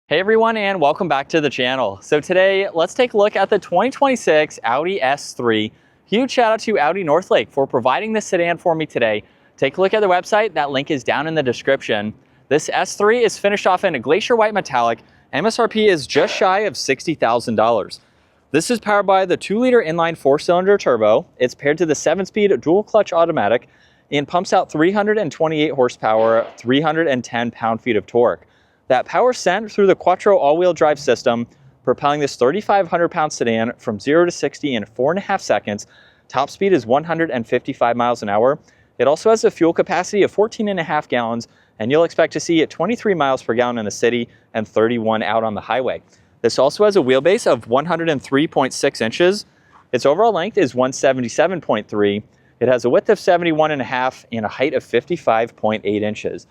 Hey everyone, and welcome back to the channel. So today, let's take a look at the 2026 Audi S3. Huge shout out to Audi Northlake for providing this sedan for me today. Take a look at their website, that link is down in the description. This S3 is finished off in a glacier white metallic. MSRP is just shy of $60,000. This is powered by the 2-liter inline 4-cylinder turbo. It's paired to the 7-speed dual clutch automatic and pumps out 328 horsepower, 310 pound-feet of torque. That power sent through the Quattro all-wheel drive system, propelling this 3,500-pound sedan from 0 to 60 in 4.5 seconds. Top speed is 155 miles an hour. It also has a fuel capacity of 14.5 gallons, and you'll expect to see it 23 miles per gallon in the city and 31 out on the highway. This also has a wheelbase of 103.6 inches. Its overall length is 177.3. It has a width of 71.5 and a height of 55.8 inches.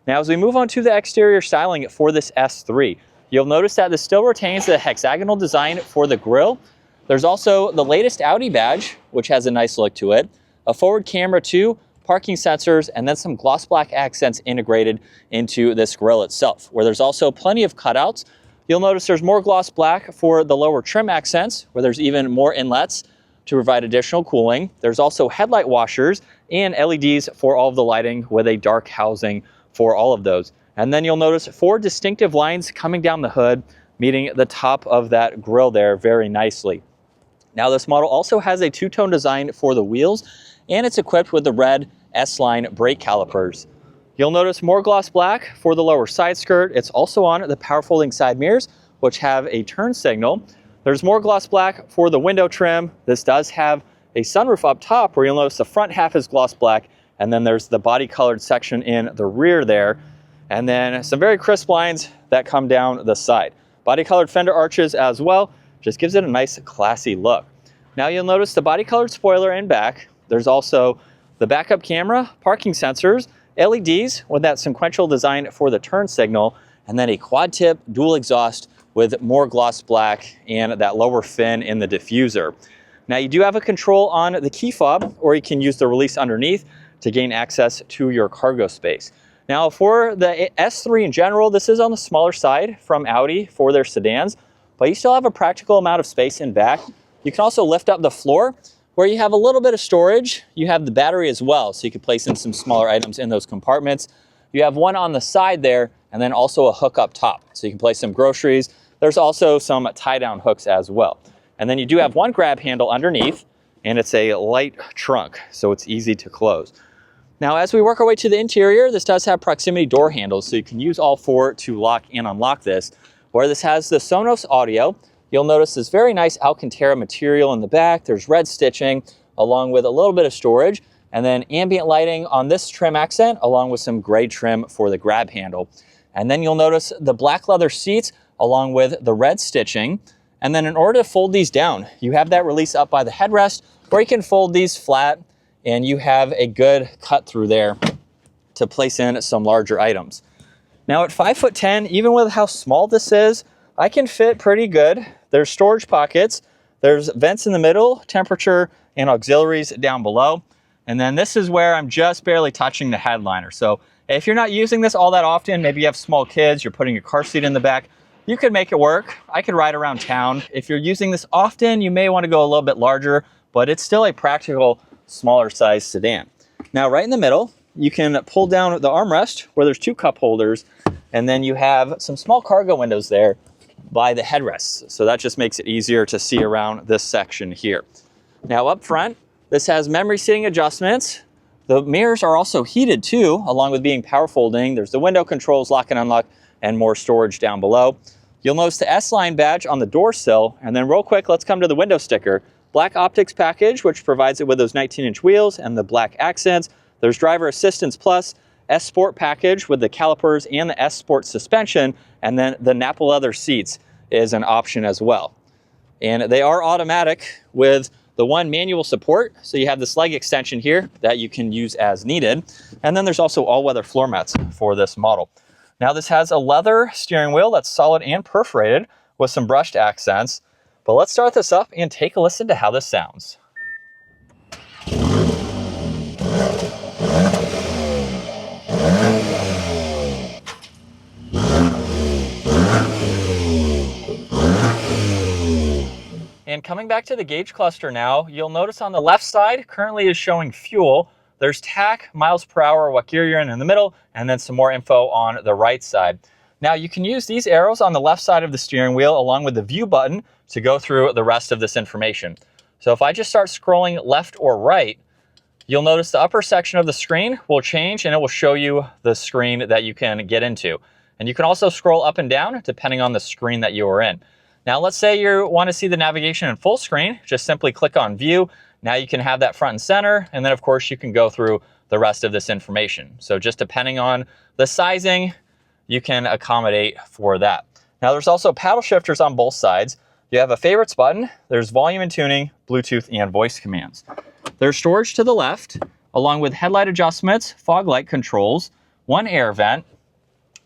Now, as we move on to the exterior styling for this S3, you'll notice that this still retains the hexagonal design for the grille. There's also the latest Audi badge, which has a nice look to it, a forward camera too, parking sensors, and then some gloss black accents integrated into this grille itself, where there's also plenty of cutouts. You'll notice there's more gloss black for the lower trim accents, where there's even more inlets to provide additional cooling. There's also headlight washers and LEDs for all of the lighting with a dark housing for all of those. And then you'll notice 4 distinctive lines coming down the hood, meeting the top of that grille there very nicely. Now, this model also has a 2-tone design for the wheels, and it's equipped with the red S-line brake calipers. You'll notice more gloss black for the lower side skirt. It's also on the power folding side mirrors, which have a turn signal. There's more gloss black for the window trim. This does have a sunroof up top, where you'll notice the front half is gloss black, and then there's the body colored section in the rear there. And then some very crisp lines that come down the side. Body colored fender arches as well, just gives it a nice classy look. Now you'll notice the body colored spoiler in back. There's also the backup camera, parking sensors, LEDs with that sequential design for the turn signal, and then a quad tip dual exhaust with more gloss black and that lower fin in the diffuser. Now you do have a control on the key fob, or you can use the release underneath to gain access to your cargo space. Now, for the S3 in general, this is on the smaller side from Audi for their sedans, but you still have a practical amount of space in back. You can also lift up the floor where you have a little bit of storage. You have the battery as well, so you can place in some smaller items in those compartments. You have one on the side there, and then also a hook up top, so you can place some groceries. There's also some tie-down hooks as well. And then you do have one grab handle underneath, and it's a light trunk, so it's easy to close. Now, as we work our way to the interior, this does have proximity door handles, so you can use all 4 to lock and unlock this. Where this has the Sonos audio, you'll notice this very nice Alcantara material in the back. There's red stitching, along with a little bit of storage, and then ambient lighting on this trim accent, along with some gray trim for the grab handle. And then you'll notice the black leather seats, along with the red stitching. And then in order to fold these down, you have that release up by the headrest, or you can fold these flat, and you have a good cut through there to place in some larger items. Now at 5'10", even with how small this is, I can fit pretty good. There's storage pockets, there's vents in the middle, temperature and auxiliaries down below. And then this is where I'm just barely touching the headliner. So if you're not using this all that often, maybe you have small kids, you're putting your car seat in the back, you could make it work. I could ride around town. If you're using this often, you may want to go a little bit larger, but it's still a practical smaller size sedan. Now, right in the middle, you can pull down the armrest where there's 2 cup holders, and then you have some small cargo windows there by the headrests. So that just makes it easier to see around this section here. Now up front, this has memory seating adjustments. The mirrors are also heated too, along with being power folding. There's the window controls, lock and unlock, and more storage down below. You'll notice the S-line badge on the door sill, and then real quick, let's come to the window sticker. Black optics package, which provides it with those 19-inch wheels and the black accents. There's driver assistance plus, S Sport package with the calipers and the S Sport suspension, and then the nappa leather seats is an option as well. And they are automatic with the 1 manual support, so you have this leg extension here that you can use as needed. And then there's also all-weather floor mats for this model. Now this has a leather steering wheel that's solid and perforated with some brushed accents. But let's start this up and take a listen to how this sounds. And coming back to the gauge cluster now, you'll notice on the left side currently is showing fuel. There's tach, miles per hour, what gear you're in the middle, and then some more info on the right side. Now you can use these arrows on the left side of the steering wheel along with the view button to go through the rest of this information. So if I just start scrolling left or right, you'll notice the upper section of the screen will change and it will show you the screen that you can get into. And you can also scroll up and down depending on the screen that you are in. Now let's say you want to see the navigation in full screen, just simply click on view. Now you can have that front and center, and then of course you can go through the rest of this information. So just depending on the sizing, you can accommodate for that. Now there's also paddle shifters on both sides. You have a favorites button, there's volume and tuning, Bluetooth and voice commands. There's storage to the left, along with headlight adjustments, fog light controls, one air vent,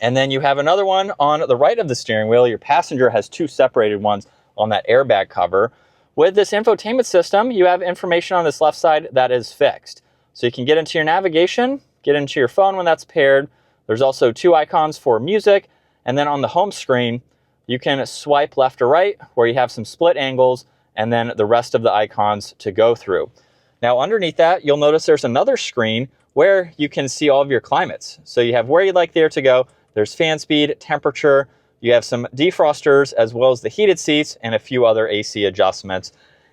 and then you have another one on the right of the steering wheel. Your passenger has two separated ones on that airbag cover. With this infotainment system, you have information on this left side that is fixed. So you can get into your navigation, get into your phone when that's paired. There's also two icons for music, and then on the home screen, you can swipe left or right where you have some split angles and then the rest of the icons to go through. Now underneath that, you'll notice there's another screen where you can see all of your climates. So you have where you'd like the air to go, there's fan speed, temperature, you have some defrosters as well as the heated seats and a few other AC adjustments.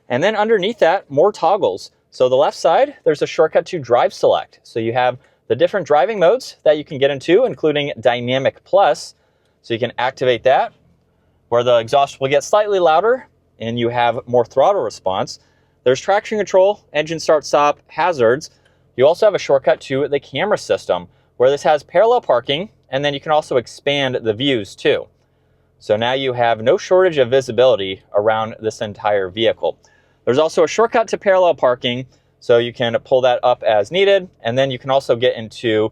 And then underneath that, more toggles. So the left side, there's a shortcut to drive select. So you have the different driving modes that you can get into, including Dynamic Plus. So you can activate that, where the exhaust will get slightly louder and you have more throttle response. There's traction control, engine start stop, hazards. You also have a shortcut to the camera system, where this has parallel parking, and then you can also expand the views too. So now you have no shortage of visibility around this entire vehicle. There's also a shortcut to parallel parking, so you can pull that up as needed, and then you can also get into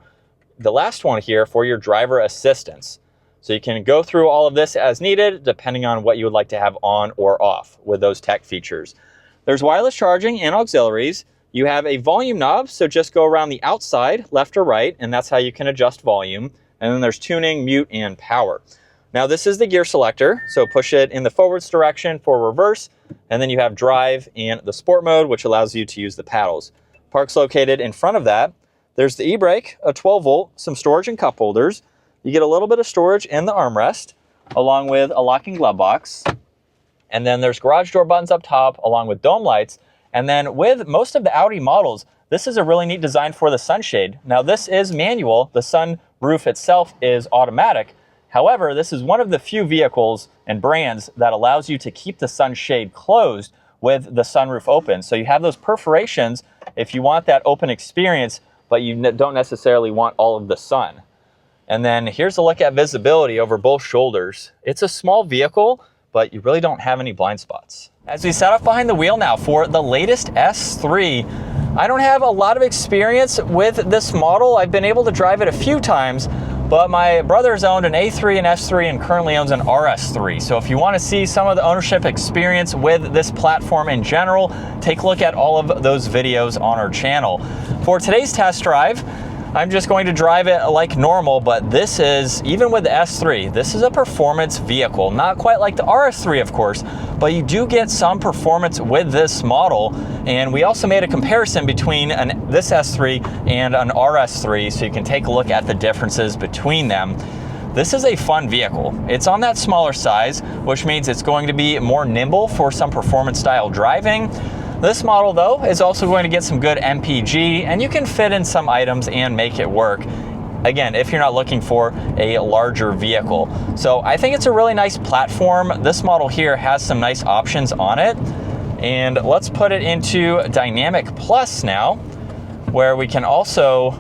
the last one here for your driver assistance. So you can go through all of this as needed, depending on what you would like to have on or off with those tech features. There's wireless charging and auxiliaries. You have a volume knob, so just go around the outside, left or right, and that's how you can adjust volume. And then there's tuning, mute, and power. Now this is the gear selector, so push it in the forwards direction for reverse, and then you have drive and the sport mode, which allows you to use the paddles. Park's located in front of that. There's the e-brake, a 12 volt, some storage and cup holders. You get a little bit of storage in the armrest, along with a locking glove box. And then there's garage door buttons up top, along with dome lights. And then with most of the Audi models, this is a really neat design for the sunshade. Now this is manual, the sunroof itself is automatic. However, this is one of the few vehicles and brands that allows you to keep the sunshade closed with the sunroof open. So you have those perforations if you want that open experience, but you don't necessarily want all of the sun. And then here's a look at visibility over both shoulders. It's a small vehicle, but you really don't have any blind spots. As we set up behind the wheel now for the latest S3, I don't have a lot of experience with this model. I've been able to drive it a few times, but my brother's owned an A3 and S3 and currently owns an RS3. So if you want to see some of the ownership experience with this platform in general, take a look at all of those videos on our channel. For today's test drive, I'm just going to drive it like normal, but this is, even with the S3, this is a performance vehicle. Not quite like the RS3, of course, but you do get some performance with this model. And we also made a comparison between this S3 and an RS3, so you can take a look at the differences between them. This is a fun vehicle. It's on that smaller size, which means it's going to be more nimble for some performance style driving. This model though is also going to get some good MPG, and you can fit in some items and make it work. Again, if you're not looking for a larger vehicle. So I think it's a really nice platform. This model here has some nice options on it. And let's put it into Dynamic Plus now, where we can also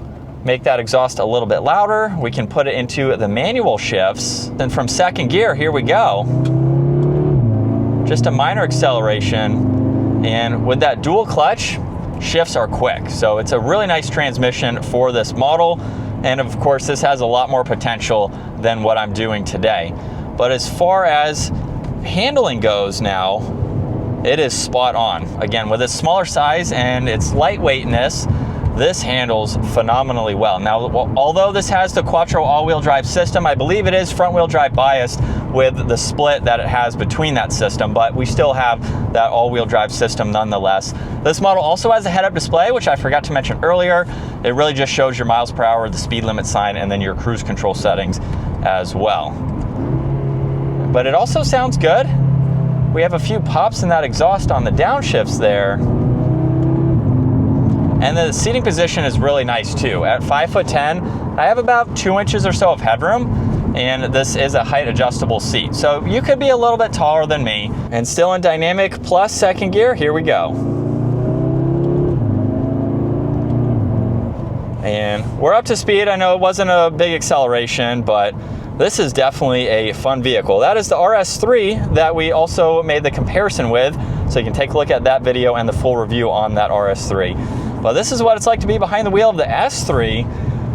make that exhaust a little bit louder. We can put it into the manual shifts. Then from second gear, here we go. Just a minor acceleration. And with that dual clutch, shifts are quick. So it's a really nice transmission for this model. And of course, this has a lot more potential than what I'm doing today. But as far as handling goes now, it is spot on. Again, with its smaller size and its lightweightness, this handles phenomenally well. Now, although this has the Quattro all-wheel drive system, I believe it is front-wheel drive biased with the split that it has between that system, but we still have that all-wheel drive system nonetheless. This model also has a head-up display, which I forgot to mention earlier. It really just shows your miles per hour, the speed limit sign, and then your cruise control settings as well. But it also sounds good. We have a few pops in that exhaust on the downshifts there. And the seating position is really nice too. At 5'10", I have about 2 inches or so of headroom, and this is a height adjustable seat. So you could be a little bit taller than me. And still in dynamic plus second gear, here we go. And we're up to speed. I know it wasn't a big acceleration, but this is definitely a fun vehicle. That is the RS3 that we also made the comparison with, so you can take a look at that video and the full review on that RS3. But this is what it's like to be behind the wheel of the S3,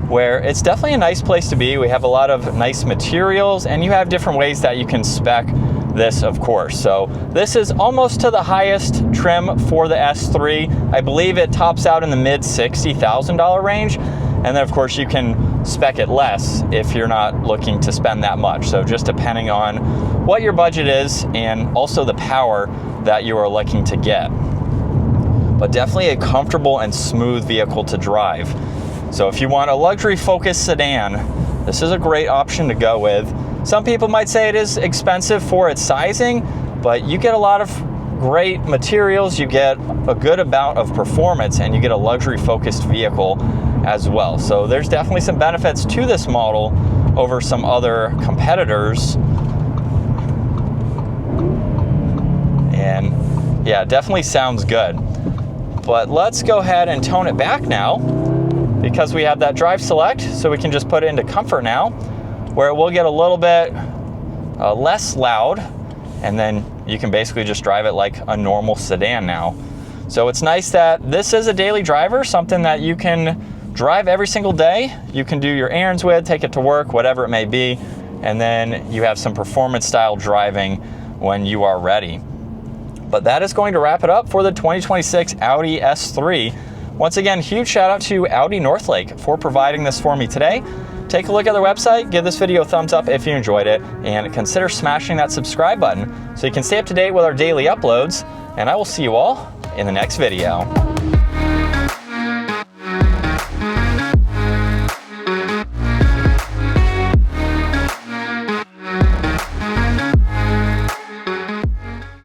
where it's definitely a nice place to be. We have a lot of nice materials, and you have different ways that you can spec this, of course. So this is almost to the highest trim for the S3. I believe it tops out in the mid $60,000 range. And then of course you can spec it less if you're not looking to spend that much. So just depending on what your budget is and also the power that you are looking to get. But definitely a comfortable and smooth vehicle to drive. So if you want a luxury focused sedan, this is a great option to go with. Some people might say it is expensive for its sizing, but you get a lot of great materials, you get a good amount of performance, and you get a luxury focused vehicle as well. So there's definitely some benefits to this model over some other competitors. And yeah, definitely sounds good. But let's go ahead and tone it back now, because we have that drive select, so we can just put it into comfort now, where it will get a little bit less loud, and then you can basically just drive it like a normal sedan now. So it's nice that this is a daily driver, something that you can drive every single day. You can do your errands with, take it to work, whatever it may be, and then you have some performance style driving when you are ready. But that is going to wrap it up for the 2026 Audi S3. Once again, huge shout out to Audi Northlake for providing this for me today. Take a look at their website, give this video a thumbs up if you enjoyed it, and consider smashing that subscribe button so you can stay up to date with our daily uploads. And I will see you all in the next video.